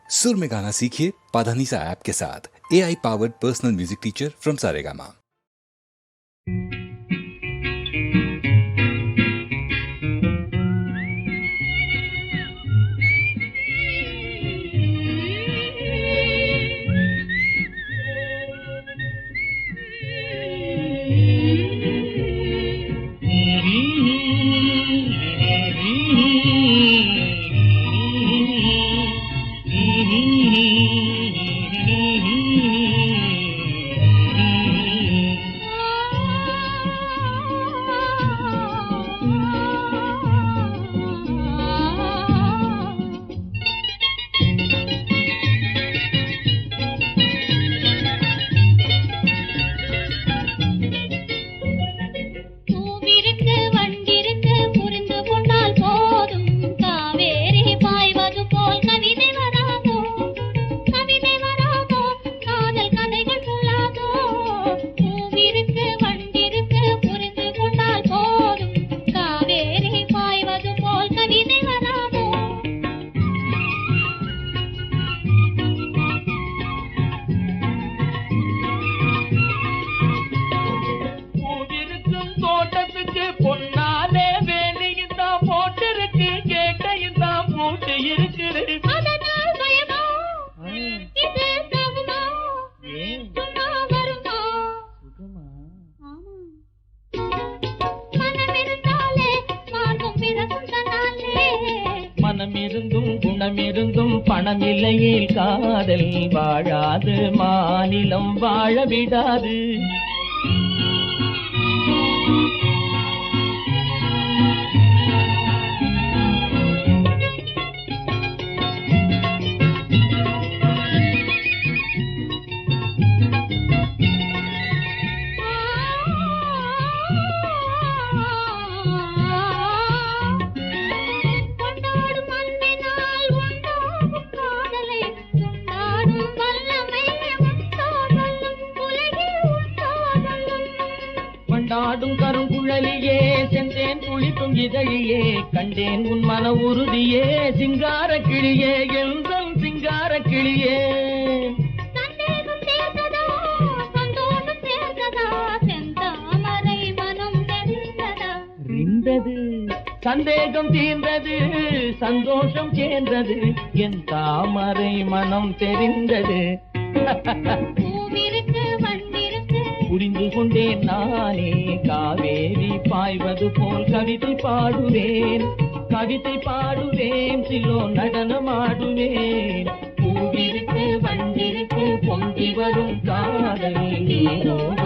सुर में गाना सीखिए पाधानीसा ऐप के साथ। AI powered personal music teacher from Saregama. மனமிருந்தும் குணமிருந்தும் பணமில்லையில் காதல் வாழாது, மாநிலம் வாழ விடாது. கொண்டாடும் கருங்குழலியே, சென்றேன் குளிக்கும் இதழியே, கண்டேன் உன் மன உறுதியே, சிங்கார கிளியே, எந்தன் சிங்கார கிளியே. சந்தேகம் தீர்ந்ததா, சந்தோஷம் சேர்ந்ததா, செந்தாமரை மனம் தெரிந்ததா. ரிந்தது சந்தேகம் தீர்ந்தது, சந்தோஷம் சேர்ந்தது, என் தாமரை மனம் தெரிந்தது. பூவிருக்கு வண்டிருக்கு புரிந்து கொண்டேன் நானே, காவேரி பாய்வது போல் கவிதை பாடுவேன், கவிதை பாடுவேன், சிலோ நடனமாடுவேன். பூவிருக்கு வண்டிருக்கு பொங்கி வரும் காதல் நீரோட